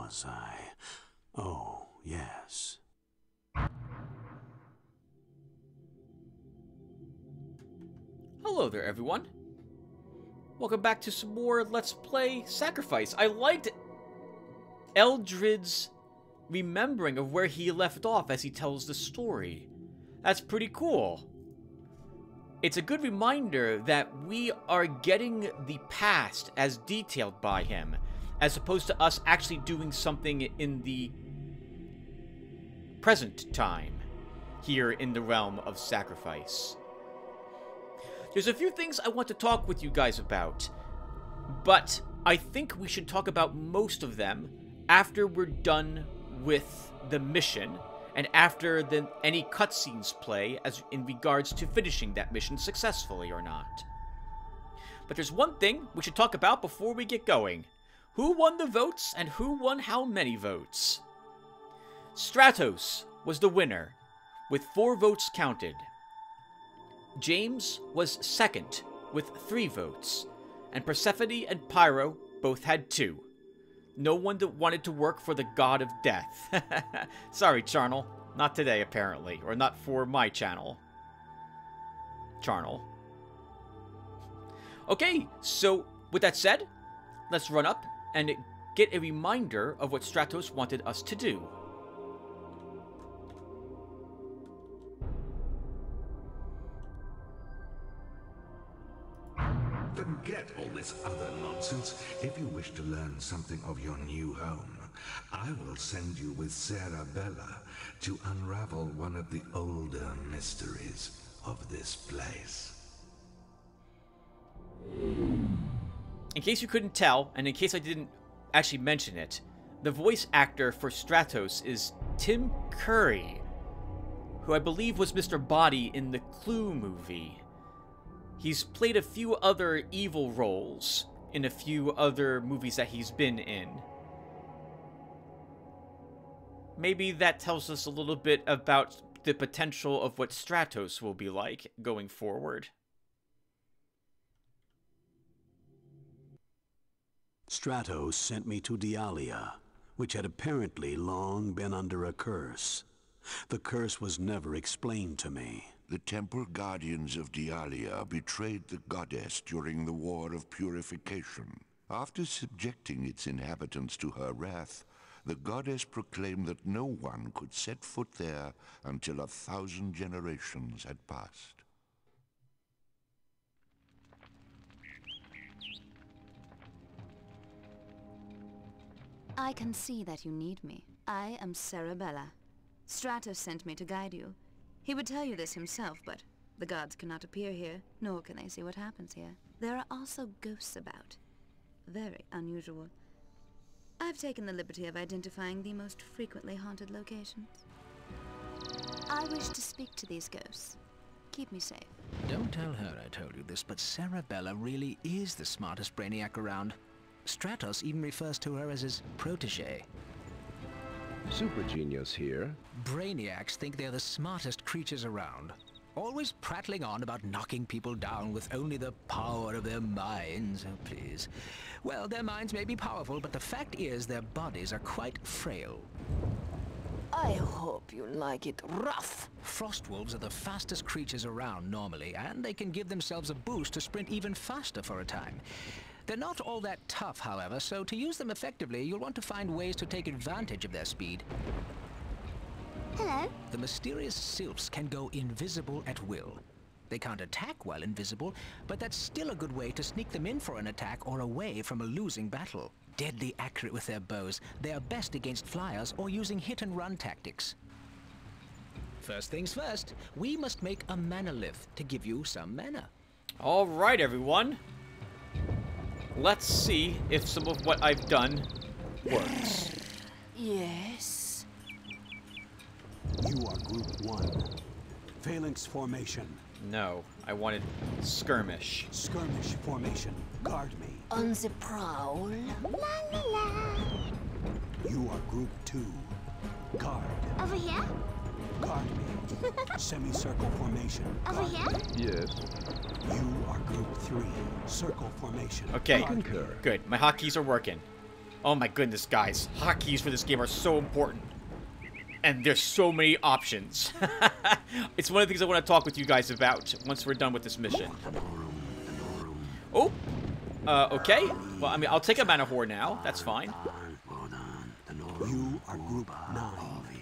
was I? Oh, yes. Hello there, everyone. Welcome back to some more Let's Play Sacrifice. I liked Eldred's remembering of where he left off as he tells the story. That's pretty cool. It's a good reminder that we are getting the past as detailed by him, as opposed to us actually doing something in the present time, here in the realm of Sacrifice. There's a few things I want to talk with you guys about, but I think we should talk about most of them after we're done with the mission, and after any cutscenes play as in regards to finishing that mission successfully or not. But there's one thing we should talk about before we get going. Who won the votes, and who won how many votes? Stratos was the winner, with 4 votes counted. James was second, with 3 votes, and Persephone and Pyro both had 2. No one that wanted to work for the god of death. Sorry, Charnel. Not today, apparently. Or not for my channel. Charnel. Okay, so with that said, let's run up and get a reminder of what Stratos wanted us to do. Forget all this other nonsense. If you wish to learn something of your new home, I will send you with Sarah Bella to unravel one of the older mysteries of this place. In case you couldn't tell, and in case I didn't actually mention it, the voice actor for Stratos is Tim Curry, who I believe was Mr. Body in the Clue movie. He's played a few other evil roles in a few other movies that he's been in. Maybe that tells us a little bit about the potential of what Stratos will be like going forward. Stratos sent me to Dialia, which had apparently long been under a curse. The curse was never explained to me. The temple guardians of Dialia betrayed the goddess during the War of Purification. After subjecting its inhabitants to her wrath, the goddess proclaimed that no one could set foot there until 1,000 generations had passed. I can see that you need me. I am Sarah Bella. Stratos sent me to guide you. He would tell you this himself, but the gods cannot appear here, nor can they see what happens here. There are also ghosts about. Very unusual. I've taken the liberty of identifying the most frequently haunted locations. I wish to speak to these ghosts. Keep me safe. Don't tell her I told you this, but Sarah Bella really is the smartest brainiac around. Stratos even refers to her as his protege. Super genius here. Brainiacs think they're the smartest creatures around, always prattling on about knocking people down with only the power of their minds. Oh, please. Well, their minds may be powerful, but the fact is their bodies are quite frail. I hope you like it rough. Frostwolves are the fastest creatures around normally, and they can give themselves a boost to sprint even faster for a time. They're not all that tough, however, so to use them effectively, you'll want to find ways to take advantage of their speed. Hello? The mysterious sylphs can go invisible at will. They can't attack while invisible, but that's still a good way to sneak them in for an attack or away from a losing battle. Deadly accurate with their bows, they are best against flyers or using hit-and-run tactics. First things first, we must make a manalith to give you some mana. All right, everyone. Let's see if some of what I've done works. Yes. You are Group 1. Phalanx formation. No, I wanted skirmish. Skirmish formation. Guard me. On the prowl. La la la. You are Group 2. Guard. Over here? Guard me. Semicircle formation. Over here? Yes. You are Group 3. Circle formation. Okay, Concur. good. My hotkeys are working. Oh my goodness, guys. Hotkeys for this game are so important. And there's so many options. It's one of the things I want to talk with you guys about once we're done with this mission. Oh! Okay. Well, I mean, I'll take a mana whore now. That's fine. You are Group 9.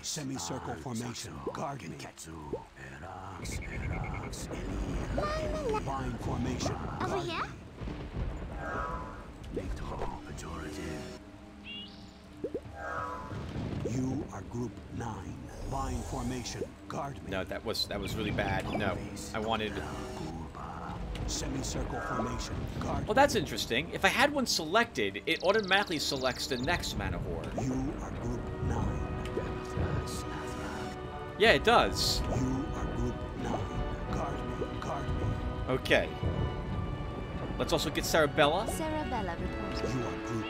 Semicircle formation. Guard me. Bind formation. Over here? You are Group 9. Bind formation. Guard me. No, that was really bad. No, I wanted... Semicircle formation. Guard. Well, that's interesting. If I had one selected, it automatically selects the next mana whore. You are Group 9. Yeah, it does. You are Group 9. Guard me. Guard me. Okay. Let's also get Sarabella. Sarabella reporting. You are Group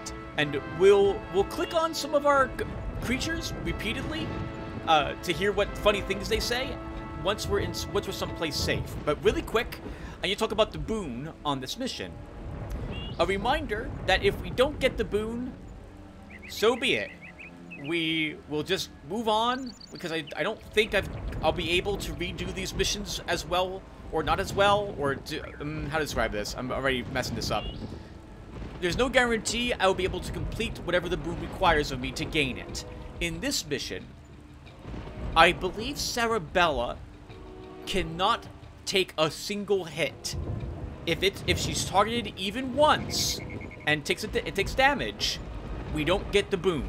8. And we'll click on some of our creatures repeatedly to hear what funny things they say once we're someplace safe. But really quick, I need to talk about the boon on this mission. A reminder that if we don't get the boon, so be it. We will just move on because I don't think I'll be able to redo these missions as well or not as well or how to describe this. I'm already messing this up. There's no guarantee I will be able to complete whatever the boon requires of me to gain it. In this mission, I believe Sarabella cannot take a single hit. If she's targeted even once and it takes damage, we don't get the boon.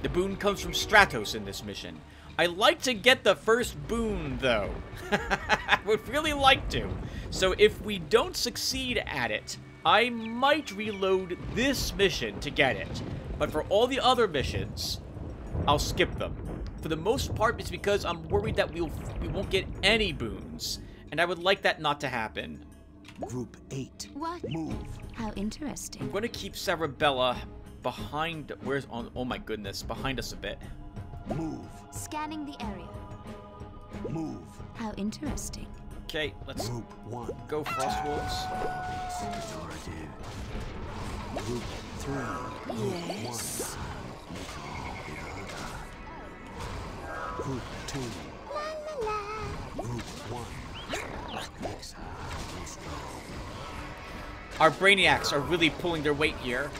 The boon comes from Stratos in this mission. I like to get the first boon though. I would really like to. So if we don't succeed at it, I might reload this mission to get it. But for all the other missions, I'll skip them. For the most part, it's because I'm worried that we won't get any boons. And I would like that not to happen. Group 8. What? Move. How interesting. I'm going to keep Sarabella behind... Oh my goodness. Behind us a bit. Move. Scanning the area. Move. How interesting. Okay, let's Group 1. go Frostwolves. Group 3. Yes. Group 2. Group 1. Our Brainiacs are really pulling their weight here.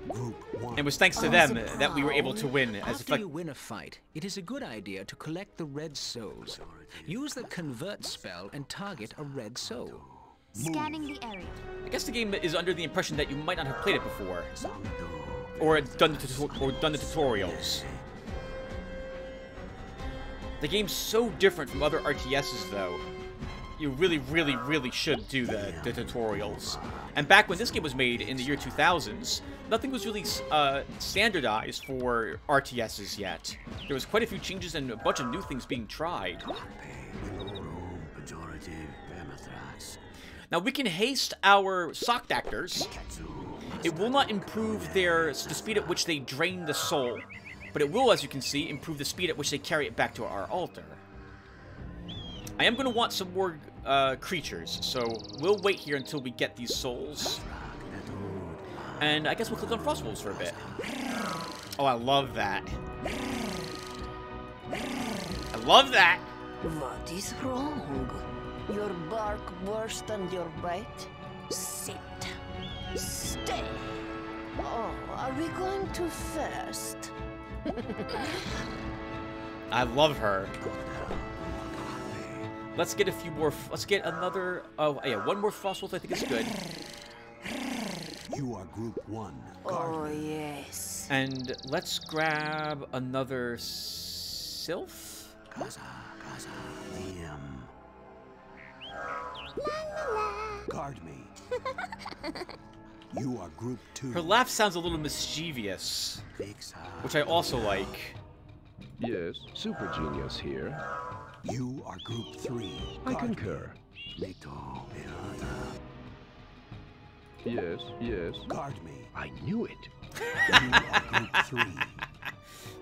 Group 1. It was thanks to them that we were able to win. After you win a fight, it is a good idea to collect the red souls. Use the convert spell and target a red soul. Scanning the area. I guess the game is under the impression that you might not have played it before. Or done the tutorials. The game's so different from other RTSs, though. You really, really, really should do the tutorials. And back when this game was made in the year 2000s, nothing was really standardized for RTSs yet. There was quite a few changes and a bunch of new things being tried. Now, we can haste our socked actors. It will not improve the speed at which they drain the soul, but it will, as you can see, improve the speed at which they carry it back to our altar. I am going to want some more creatures, so we'll wait here until we get these souls. And I guess we'll click on Frostwolves for a bit. Oh, I love that. I love that! What is wrong? Your bark worse than your bite? Sit. Stay. Oh, are we going too fast? I love her. Let's get a few more. Let's get another. Oh, yeah, one more Frostwolf I think is good. You are Group 1. Oh, yes. And let's grab another Sylph. Guard me. You are Group 2. Her laugh sounds a little mischievous, which I also like. Yes, Super Genius here. You are Group 3. I concur. Yes, yes. Guard me. I knew it. You are Group 3.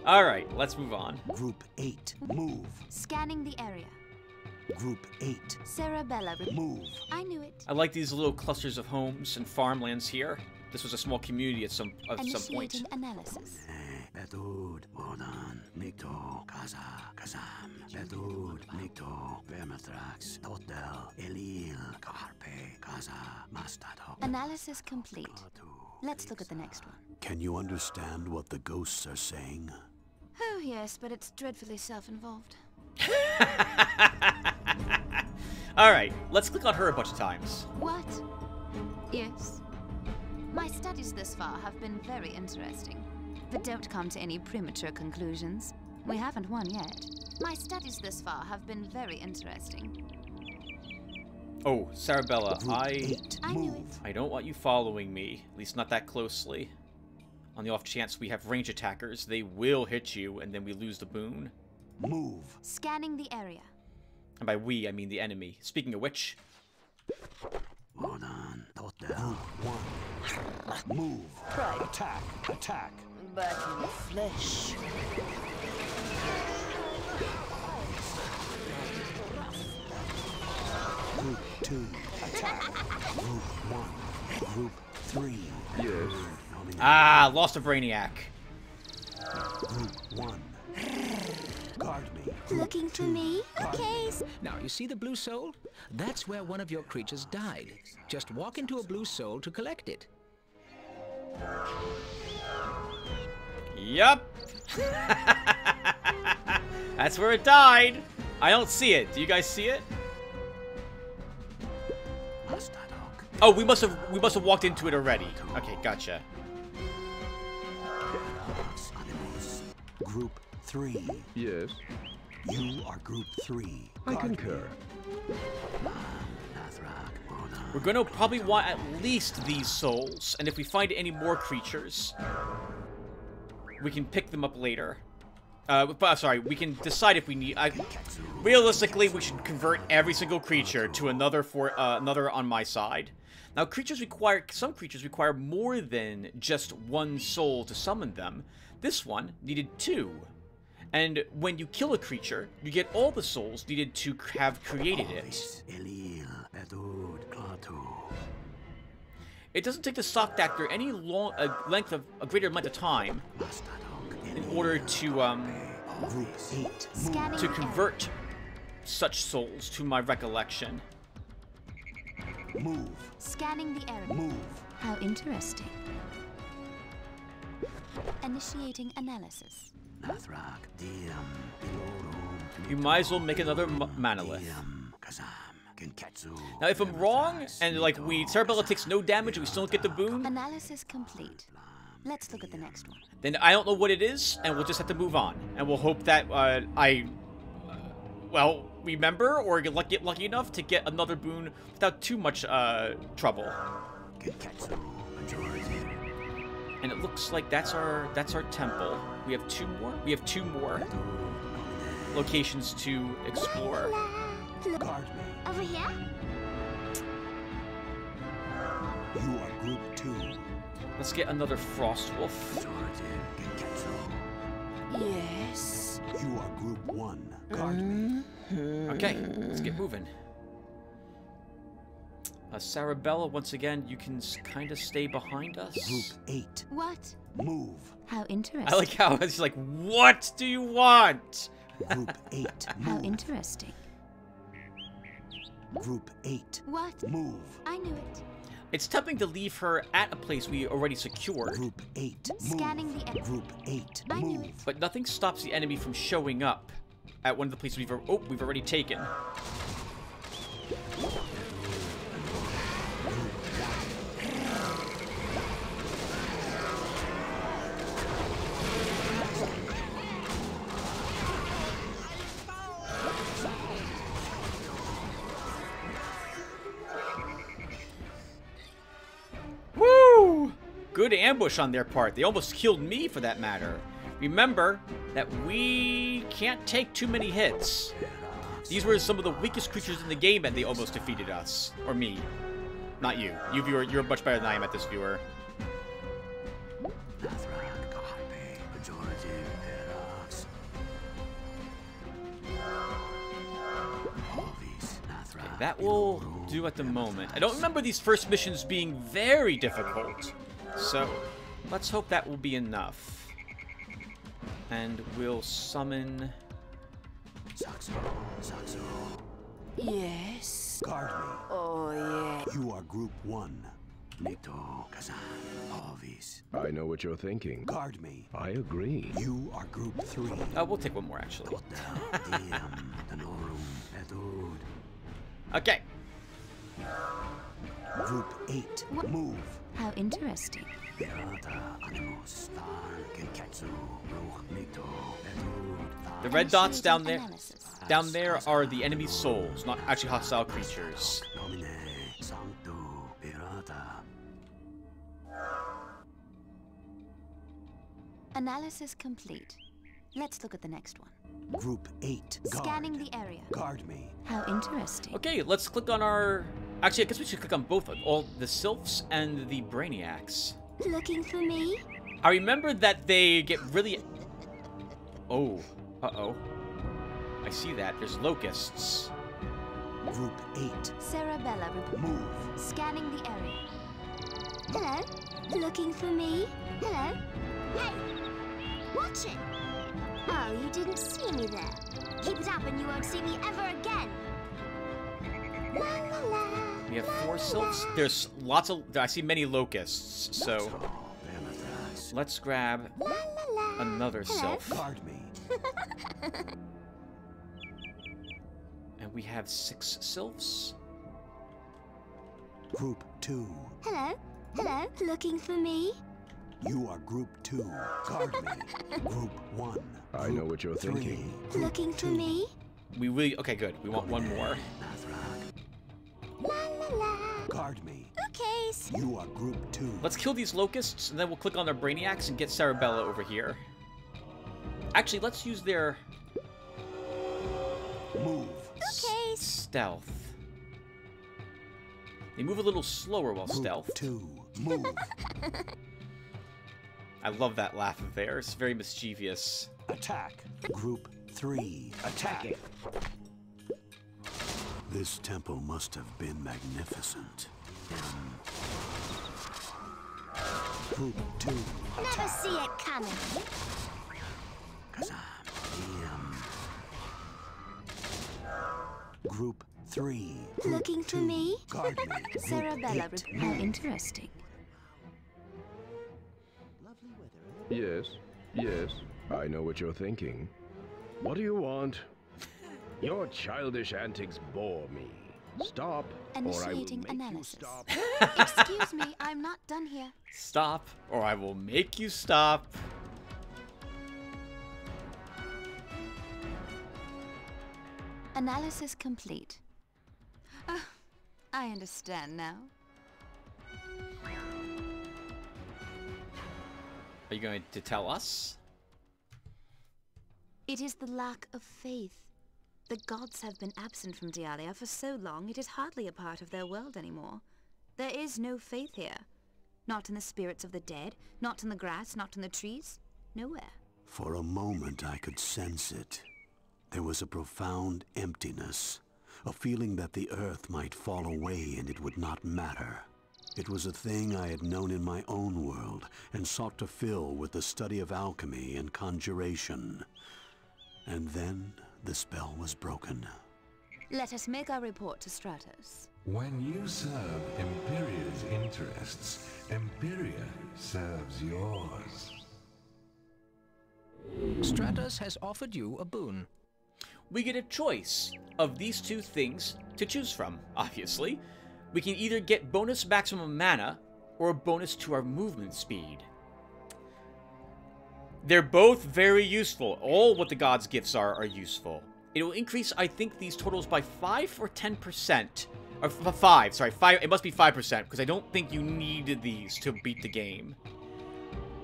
All right, let's move on. Group 8. Move. Scanning the area. Group 8. Sarabella. Move. I knew it. I like these little clusters of homes and farmlands here. this was a small community at some point. Initiating analysis. Bedud, Modan, Nikto, Kaza, Kazam, Bedud, Nikto, Vermathrax, Totel, Elil, Karpe, Kaza, Mastado. Analysis complete. Let's look at the next one. Can you understand what the ghosts are saying? Oh, yes, but it's dreadfully self-involved. Alright, let's click on her a bunch of times. What? Yes. My studies this far have been very interesting. But don't come to any premature conclusions. We haven't won yet. My studies this far have been very interesting. Oh, Sarabella, I knew it. I don't want you following me, at least not that closely. On the off chance we have range attackers, they will hit you, and then we lose the boon. Move. Scanning the area. And by we, I mean the enemy. Speaking of which... Modan, Totel, Move. Right. Attack. Attack. Back in the flesh. Group 2. Attack. Group 1. Group 3. Yes. Ah, lost a Brainiac. Group 1. Guard me. Looking for me? Okay. Now, you see the blue soul? That's where one of your creatures died. Just walk into a blue soul to collect it. Yup. That's where it died. I don't see it. Do you guys see it? Oh, we must have walked into it already. Okay, gotcha. Group 3. Yes. You are Group 3. I concur. We're gonna probably want at least these souls, and if we find any more creatures, we can pick them up later. Sorry, we can decide if we need. Realistically, we should convert every single creature to another on my side. Now, some creatures require more than just one soul to summon them. This one needed 2. And when you kill a creature, you get all the souls needed to have created it. It doesn't take the stock actor any a greater length of time in order to convert such souls, to my recollection. Move. Scanning the area. Move. How interesting. Initiating analysis. You might as well make another Manolith. Now, if I'm wrong, and like Sarabella takes no damage and we still don't get the boon, Analysis complete. Let's look at the next one. then I don't know what it is, and we'll just have to move on. And we'll hope that remember or get lucky enough to get another boon without too much trouble. And it looks like that's our temple. We have 2 more. We have 2 more locations to explore. Guard me. Over here? You are Group 2. Let's get another Frost Wolf. Yes. You are Group 1. Guard me. Okay, let's get moving. Sarabella, once again, you can kind of stay behind us. Group 8. What? Move. How interesting. I like how it's like, what do you want? Group 8. How Move. interesting. Group 8. What? Move. I knew it. It's tempting to leave her at a place we already secured, Group 8. Move. Scanning the area. Group 8. I knew Move. it. but nothing stops the enemy from showing up at one of the places we've already taken. Woo! Good ambush on their part. They almost killed me, for that matter. Remember that we can't take too many hits. These were some of the weakest creatures in the game, and they almost defeated us. Or me. Not you. You, viewer, you're much better than I am at this, viewer. Okay, that will do at the moment. I don't remember these first missions being very difficult. So, let's hope that will be enough. And we'll summon... Yes? Guard me. Oh, yeah. You are Group 1. Nito, Kazan, Ovis. I know what you're thinking. Guard me. I agree. You are Group 3. We'll take one more, actually. Etud. Okay. Group 8. What? Move. How interesting. The red dots down there, Analysis. down there are the enemy souls, not actually hostile creatures. Analysis complete. Let's look at the next one. Group 8. Guard. Scanning the area. Guard me. How interesting. Okay, let's click on our... Actually, I guess we should click on both of them. All the Sylphs and the Brainiacs. Looking for me? I remember that they get really... Oh. Uh-oh. I see that. There's locusts. Group 8. Cerebella report. Move. Scanning the area. Hello? Looking for me? Hello? Hey! Watch it! Oh, you didn't see me there. Keep it up and you won't see me ever again. La la la. We have 4 Sylphs. There's lots of... I see many locusts, so... Let's grab La la la. another Sylph. Guard me. And we have 6 Sylphs. Group 2. Hello? Hello? Looking for me? You are Group 2. Guard me. Group 1. I know what you're thinking. Looking for me? We really... Okay, good. We want one more. La la la. Guard me. Okay. You are Group 2. Let's kill these locusts, and then we'll click on their Brainiacs and get Cerebella over here. Actually, let's use their... Move. Okay. Stealth. They move a little slower while Group stealth. 2. Move. I love that laugh of theirs. Very mischievous. Attack. Group 3. Attack. This temple must have been magnificent. Group 2. Never see it coming. Group 3. Looking for me? Guard me. Cerebella report. How interesting. Yes, yes. I know what you're thinking. What do you want? Your childish antics bore me. Stop, or I will Initiating make analysis. you stop. Excuse me, I'm not done here. Stop, or I will make you stop. Analysis complete. I understand now. Are you going to tell us? It is the lack of faith. The gods have been absent from Dialia for so long, it is hardly a part of their world anymore. There is no faith here. Not in the spirits of the dead, not in the grass, not in the trees. Nowhere. For a moment I could sense it. There was a profound emptiness, a feeling that the earth might fall away and it would not matter. It was a thing I had known in my own world and sought to fill with the study of alchemy and conjuration. And then the spell was broken. Let us make our report to Stratos. When you serve Imperia's interests, Imperia serves yours. Stratos has offered you a boon. We get a choice of these 2 things to choose from, obviously. We can either get bonus maximum mana, or a bonus to our movement speed. They're both very useful. All what the gods' gifts are useful. It will increase, I think, these totals by 5 or 10%. Or 5, sorry, 5. It must be 5%, because I don't think you need these to beat the game.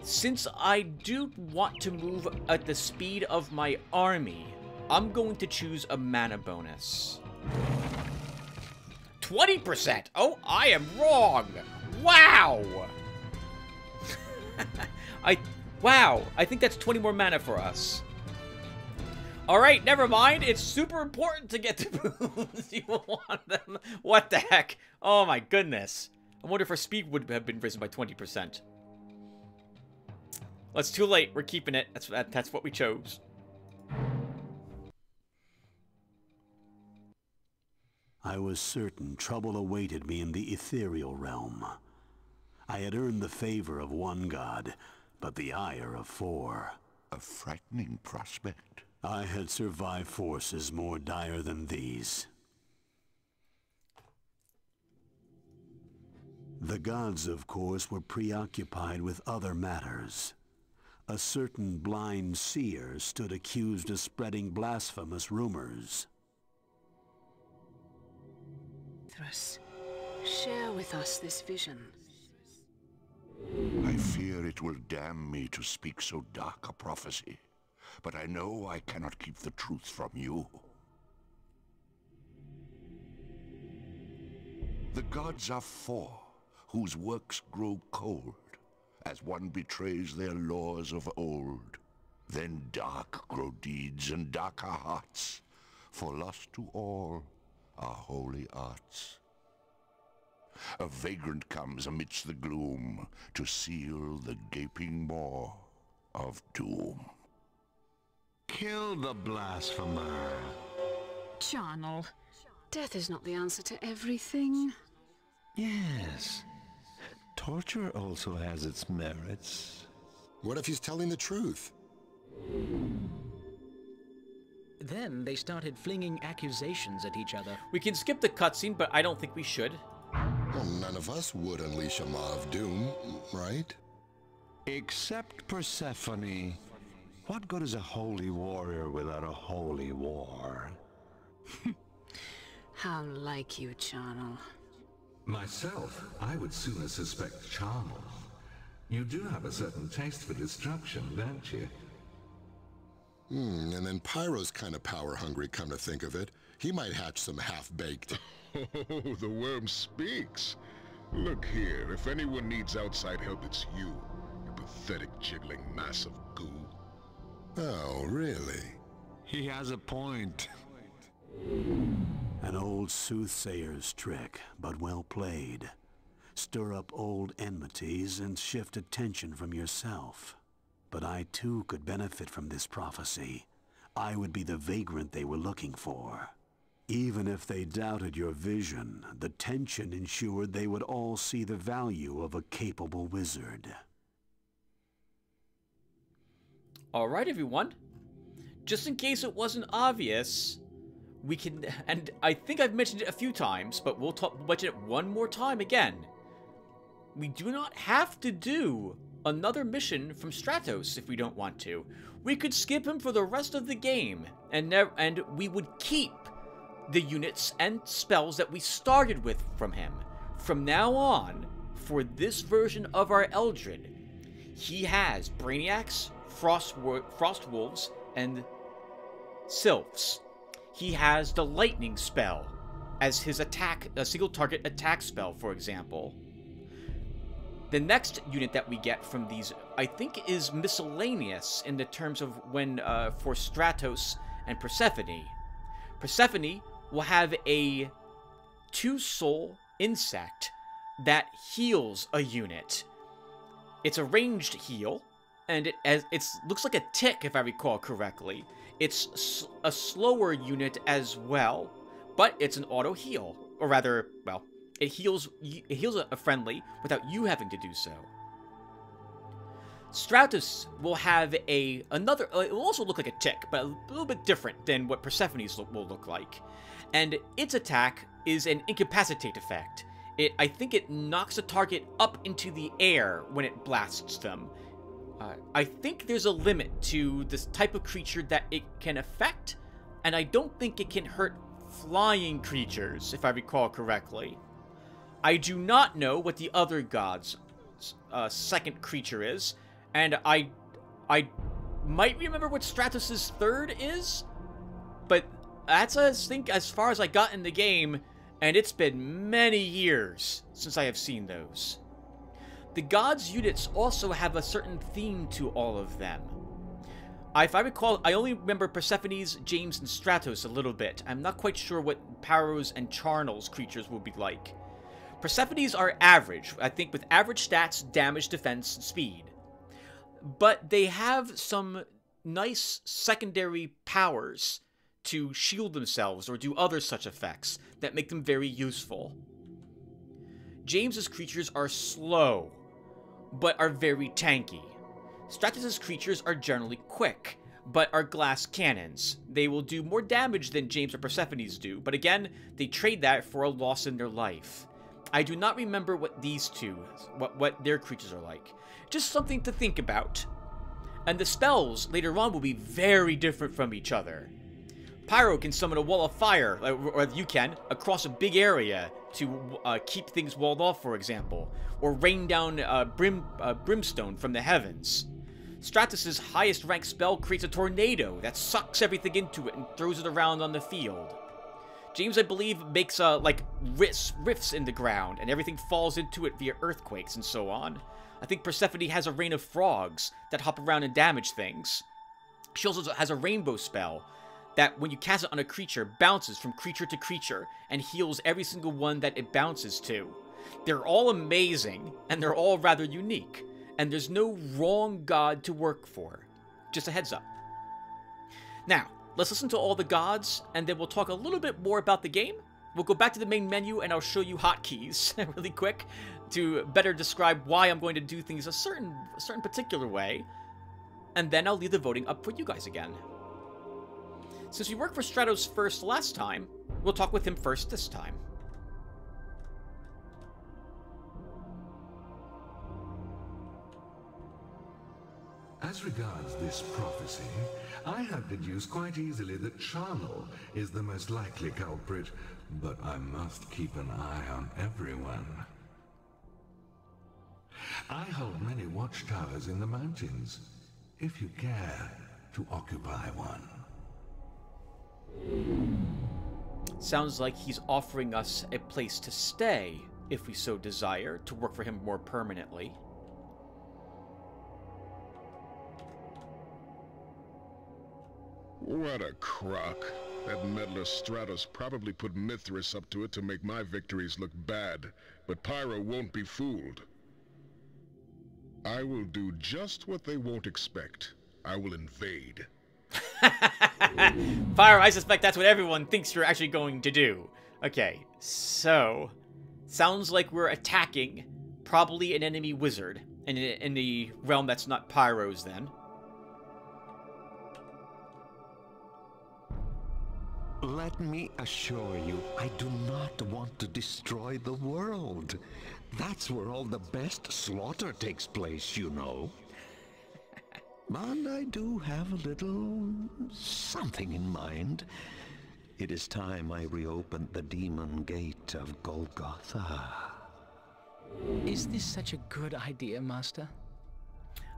Since I do want to move at the speed of my army, I'm going to choose a mana bonus. 20%! Oh, I am wrong! Wow! Wow, I think that's 20 more mana for us. Alright, never mind. It's super important to get the boons. You want them. What the heck? Oh my goodness. I wonder if our speed would have been risen by 20%. Well, it's too late. We're keeping it. That's what we chose. I was certain trouble awaited me in the ethereal realm. I had earned the favor of one god, but the ire of 4. A frightening prospect. I had survived forces more dire than these. The gods, of course, were preoccupied with other matters. A certain blind seer stood accused of spreading blasphemous rumors. Faithless, share with us this vision. I fear it will damn me to speak so dark a prophecy, but I know I cannot keep the truth from you. The gods are 4, whose works grow cold, as one betrays their laws of old. Then dark grow deeds and darker hearts, for lost to all are holy arts. A vagrant comes amidst the gloom to seal the gaping maw of doom. Kill the blasphemer. Charnel, death is not the answer to everything. Yes. Torture also has its merits. What if he's telling the truth? Then they started flinging accusations at each other. We can skip the cutscene, but I don't think we should. Well, none of us would unleash a maw of doom, right? Except Persephone. What good is a holy warrior without a holy war? How like you, Charnel. Myself, I would sooner suspect Charnel. You do have a certain taste for destruction, don't you? And then Pyro's kind of power-hungry, come to think of it. He might hatch some half-baked. Oh, the worm speaks. Look here, if anyone needs outside help, it's you. You pathetic, jiggling mass of goo. Oh, really? He has a point. An old soothsayer's trick, but well played. Stir up old enmities and shift attention from yourself. But I too could benefit from this prophecy. I would be the vagrant they were looking for. Even if they doubted your vision, the tension ensured they would all see the value of a capable wizard. Alright, everyone. Just in case it wasn't obvious, we can, and I think I've mentioned it a few times, but we'll mention it one more time again. We do not have to do another mission from Stratos if we don't want to. We could skip him for the rest of the game, and we would keep the units and spells that we started with from him. From now on, for this version of our Eldred, he has Brainiacs, Frost Wolves, and Sylphs. He has the Lightning spell as his attack, a single target attack spell, for example. The next unit that we get from these, I think, is miscellaneous in the terms of when, for Stratos and Persephone. Persephone will have a 2-soul insect that heals a unit. It's a ranged heal, and it looks like a tick, if I recall correctly. It's a slower unit as well, but it's an auto heal, or rather, well, it heals a friendly without you having to do so. Stratos will have another. It will also look like a tick, but a little bit different than what Persephone's will look like. And its attack is an incapacitate effect. I think it knocks a target up into the air when it blasts them. I think there's a limit to this type of creature that it can affect, and I don't think it can hurt flying creatures, if I recall correctly. I do not know what the other god's second creature is, and I might remember what Stratos' third is, but that's, I think, as far as I got in the game, and it's been many years since I have seen those. The gods' units also have a certain theme to all of them. If I recall, I only remember Persephone's, James, and Stratos a little bit. I'm not quite sure what Pyro's and Charnel's creatures will be like. Persephone's are average, I think, with average stats, damage, defense, and speed. but they have some nice secondary powers to shield themselves or do other such effects that make them very useful. James's creatures are slow, but are very tanky. Stratus's creatures are generally quick, but are glass cannons. They will do more damage than James or Persephone's do, but again, they trade that for a loss in their life. I do not remember what these two, what their creatures are like. Just something to think about. And the spells later on will be very different from each other. Pyro can summon a wall of fire, or you can, across a big area to keep things walled off, for example, or rain down brimstone from the heavens. Stratus's highest ranked spell creates a tornado that sucks everything into it and throws it around on the field. James, I believe, makes like rifts in the ground, and everything falls into it via earthquakes and so on. I think Persephone has a rain of frogs that hop around and damage things. She also has a rainbow spell that, when you cast it on a creature, bounces from creature to creature and heals every single one that it bounces to. They're all amazing, and they're all rather unique, and there's no wrong god to work for. Just a heads up. Now, let's listen to all the gods, and then we'll talk a little bit more about the game. We'll go back to the main menu, and I'll show you hotkeys really quick to better describe why I'm going to do things a certain particular way, and then I'll leave the voting up for you guys again. Since we worked for Stratos first last time, we'll talk with him first this time. As regards this prophecy, I have deduced quite easily that Charnel is the most likely culprit, but I must keep an eye on everyone. I hold many watchtowers in the mountains, if you care to occupy one. Sounds like he's offering us a place to stay, if we so desire, to work for him more permanently. What a crock. That meddler Stratos probably put Mithras up to it to make my victories look bad, but Pyro won't be fooled. I will do just what they won't expect. I will invade. Pyro, I suspect that's what everyone thinks you're actually going to do. Okay, so sounds like we're attacking probably an enemy wizard in the realm that's not Pyro's then. Let me assure you, I do not want to destroy the world. That's where all the best slaughter takes place, you know. But I do have a little something in mind. It is time I reopened the demon gate of Golgotha. Is this such a good idea, Master?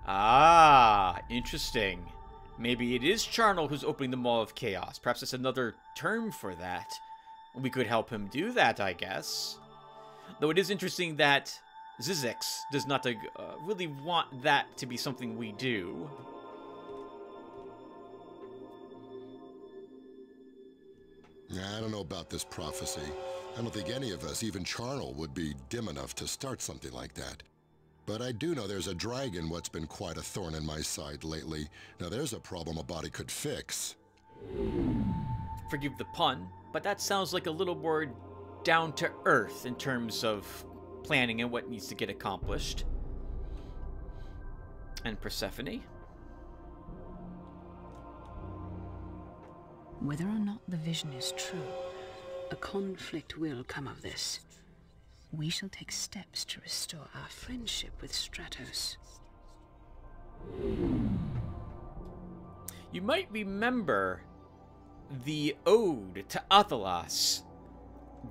Ah, interesting. Maybe it is Charnel who's opening the Maw of Chaos. Perhaps it's another term for that. We could help him do that, I guess. Though it is interesting that Zizix does not really want that to be something we do. I don't know about this prophecy. I don't think any of us, even Charnel, would be dim enough to start something like that. But I do know there's a dragon what's been quite a thorn in my side lately. Now there's a problem a body could fix. Forgive the pun, but that sounds like a little more down to earth in terms of planning and what needs to get accomplished. And Persephone? Whether or not the vision is true, a conflict will come of this. We shall take steps to restore our friendship with Stratos. You might remember the ode to Athelas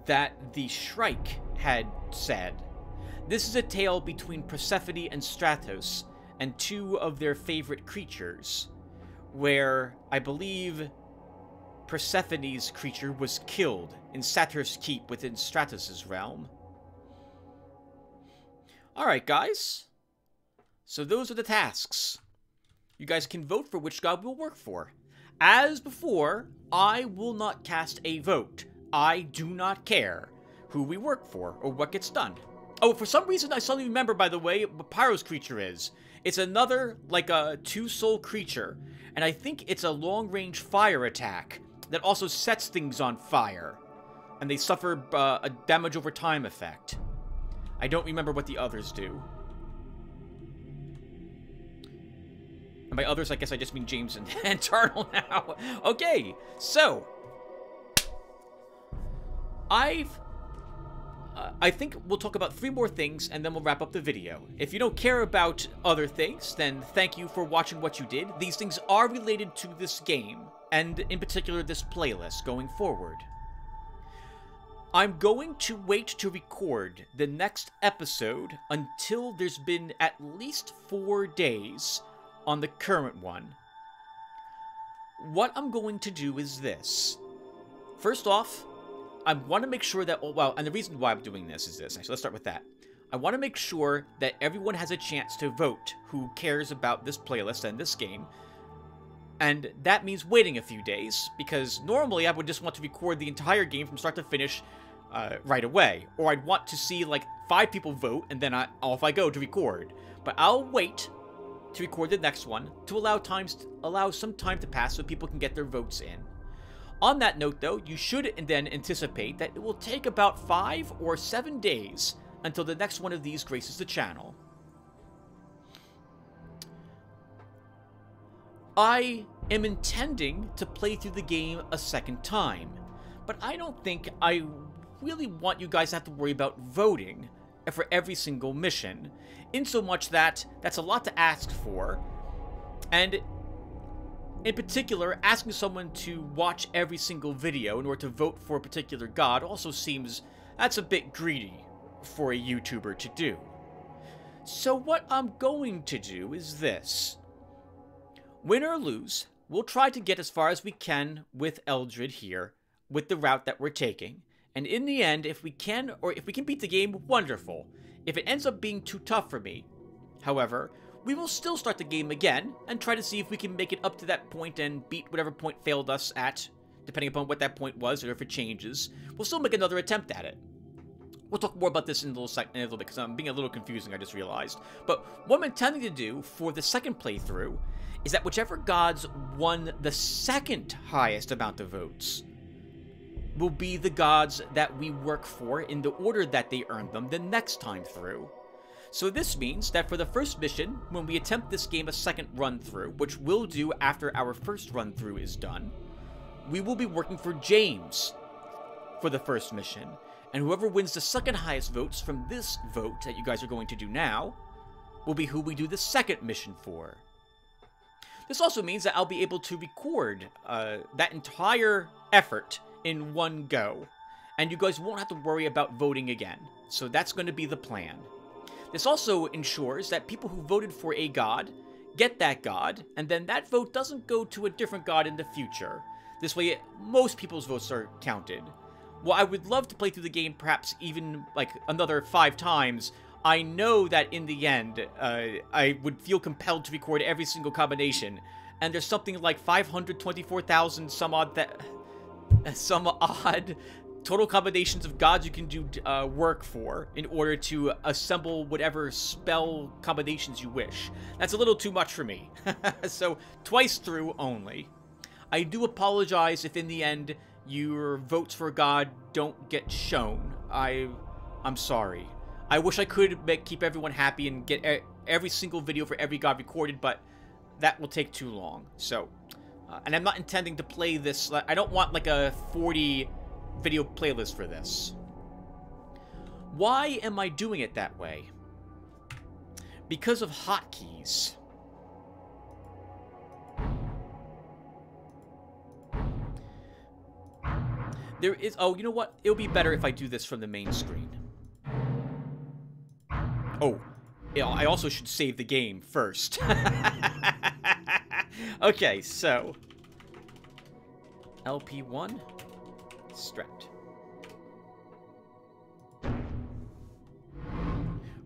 that the Shrike had said. This is a tale between Persephone and Stratos and two of their favorite creatures, where I believe Persephone's creature was killed in Satyr's Keep within Stratos' realm. Alright, guys. So those are the tasks. You guys can vote for which god we'll work for. As before, I will not cast a vote. I do not care who we work for or what gets done. Oh, for some reason I suddenly remember, by the way, what Pyro's creature is. It's another, like a 2-soul creature. And I think it's a long-range fire attack that also sets things on fire. And they suffer a damage over time effect. I don't remember what the others do. And by others, I guess I just mean James and Charnel now. Okay, so I think we'll talk about 3 more things, and then we'll wrap up the video. If you don't care about other things, then thank you for watching what you did. These things are related to this game, and in particular this playlist going forward. I'm going to wait to record the next episode until there's been at least 4 days on the current one. What I'm going to do is this. First off, I want to make sure that, well, and the reason why I'm doing this is this. Actually, let's start with that. I want to make sure that everyone has a chance to vote who cares about this playlist and this game. And that means waiting a few days, because normally I would just want to record the entire game from start to finish right away. Or I'd want to see like 5 people vote, and then off I go to record. But I'll wait to record the next one to allow some time to pass so people can get their votes in. On that note, though, you should then anticipate that it will take about 5 or 7 days until the next one of these graces the channel. I am intending to play through the game a second time, but I don't think I really want you guys to have to worry about voting for every single mission, in so much that that's a lot to ask for, and in particular, asking someone to watch every single video in order to vote for a particular god also seems that's a bit greedy for a YouTuber to do. So what I'm going to do is this. Win or lose, we'll try to get as far as we can with Eldred here, with the route that we're taking. And in the end, if we can beat the game, wonderful. If it ends up being too tough for me, however, we will still start the game again and try to see if we can make it up to that point and beat whatever point failed us at, depending upon what that point was or if it changes. We'll still make another attempt at it. We'll talk more about this in a little bit because I'm being a little confusing, I just realized. But what I'm intending to do for the second playthrough is that whichever gods won the second highest amount of votes will be the gods that we work for in the order that they earned them the next time through. So this means that for the first mission, when we attempt this game a second run-through, which we'll do after our first run-through is done, we will be working for James for the first mission. And whoever wins the second highest votes from this vote that you guys are going to do now will be who we do the second mission for. This also means that I'll be able to record that entire effort in one go, and you guys won't have to worry about voting again. So that's going to be the plan. This also ensures that people who voted for a god get that god, and then that vote doesn't go to a different god in the future. This way, most people's votes are counted. While I would love to play through the game perhaps even like another 5 times, I know that in the end, I would feel compelled to record every single combination, and there's something like 524,000 some odd total combinations of gods you can do work for in order to assemble whatever spell combinations you wish. That's a little too much for me. So, twice through only. I do apologize if in the end your votes for a god don't get shown. I'm sorry. I wish I could keep everyone happy and get every single video for every god recorded, but that will take too long. So, and I'm not intending to play this. I don't want like a 40 video playlist for this. Why am I doing it that way? Because of hotkeys. There is... Oh, you know what? It'll be better if I do this from the main screen. Oh, I also should save the game first. Okay, so... LP1... Strat.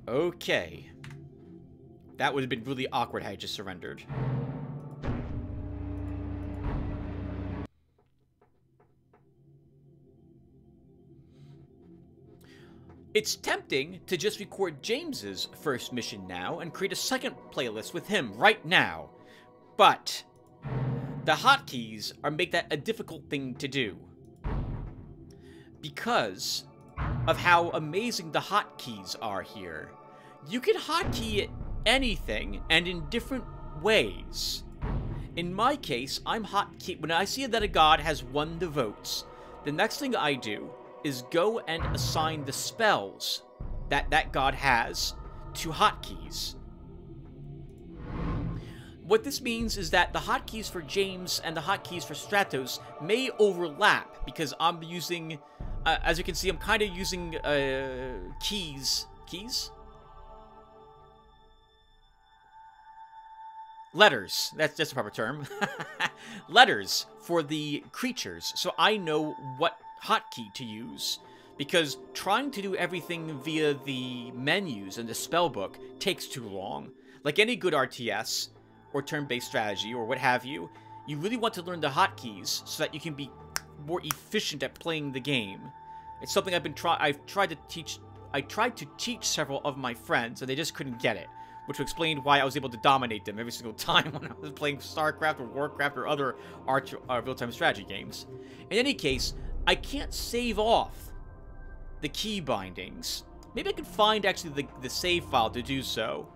Okay. That would have been really awkward had I just surrendered. It's tempting to just record James's first mission now and create a second playlist with him right now. But the hotkeys make that a difficult thing to do. Because of how amazing the hotkeys are here. You can hotkey anything and in different ways. In my case, I'm hotkey. When I see that a god has won the votes, the next thing I do is go and assign the spells that that god has to hotkeys. What this means is that the hotkeys for James and the hotkeys for Stratos may overlap because I'm using, as you can see, I'm kind of using keys? Letters, that's the proper term. Letters for the creatures, so I know what hotkey to use. Because trying to do everything via the menus and the spellbook takes too long. Like any good RTS, or turn-based strategy, or what have you, you really want to learn the hotkeys so that you can be more efficient at playing the game. It's something I've tried to teach several of my friends, and they just couldn't get it. Which explained why I was able to dominate them every single time when I was playing StarCraft or Warcraft or other real-time strategy games. In any case, I can't save off the key bindings. Maybe I could find actually the save file to do so.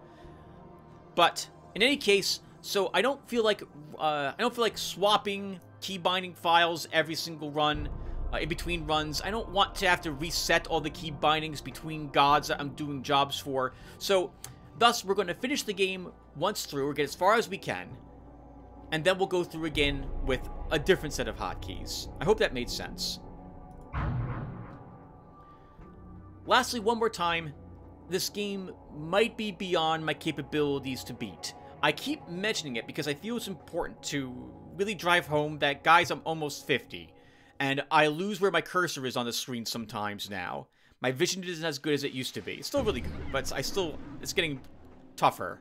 But in any case, so I don't feel like swapping key binding files every single run. In between runs, I don't want to have to reset all the key bindings between gods that I'm doing jobs for. So thus, we're going to finish the game once through, or get as far as we can, and then we'll go through again with a different set of hotkeys. I hope that made sense. Lastly, one more time, this game might be beyond my capabilities to beat. I keep mentioning it because I feel it's important to really drive home that, guys, I'm almost 50, and I lose where my cursor is on the screen sometimes now. My vision isn't as good as it used to be. It's still really good, but it's getting tougher.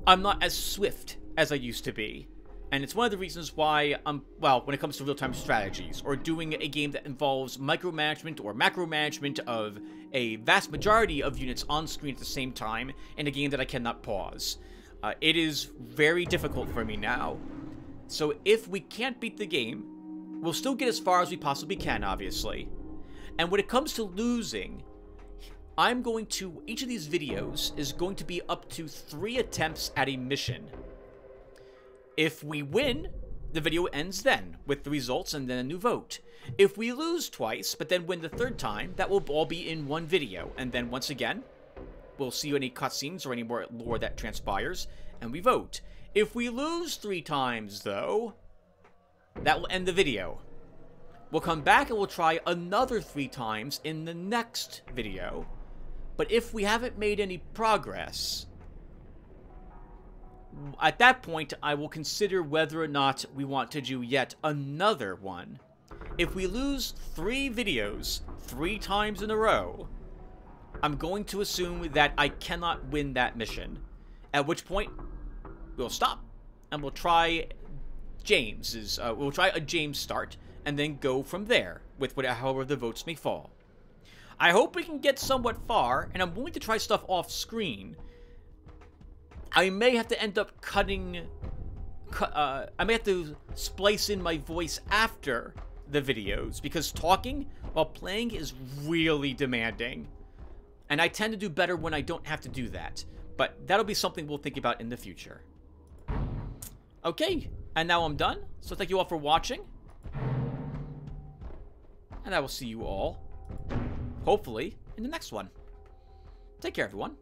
I'm not as swift as I used to be. And it's one of the reasons why when it comes to real-time strategies, or doing a game that involves micromanagement or macromanagement of a vast majority of units on screen at the same time, in a game that I cannot pause. It is very difficult for me now. So if we can't beat the game, we'll still get as far as we possibly can, obviously. And when it comes to losing, each of these videos is going to be up to 3 attempts at a mission. If we win, the video ends then, with the results and then a new vote. If we lose twice, but then win the third time, that will all be in one video. And then once again, we'll see any cutscenes or any more lore that transpires, and we vote. If we lose 3 times, though, that will end the video. We'll come back and we'll try another 3 times in the next video. But if we haven't made any progress, at that point, I will consider whether or not we want to do yet another one. If we lose 3 videos 3 times in a row, I'm going to assume that I cannot win that mission. At which point, we'll stop and we'll try we'll try a James start, and then go from there, with however the votes may fall. I hope we can get somewhat far, and I'm willing to try stuff off screen. I may have to end up I may have to splice in my voice after the videos, because talking while playing is really demanding. And I tend to do better when I don't have to do that. But that'll be something we'll think about in the future. Okay. And now I'm done, so thank you all for watching. And I will see you all, hopefully, in the next one. Take care, everyone.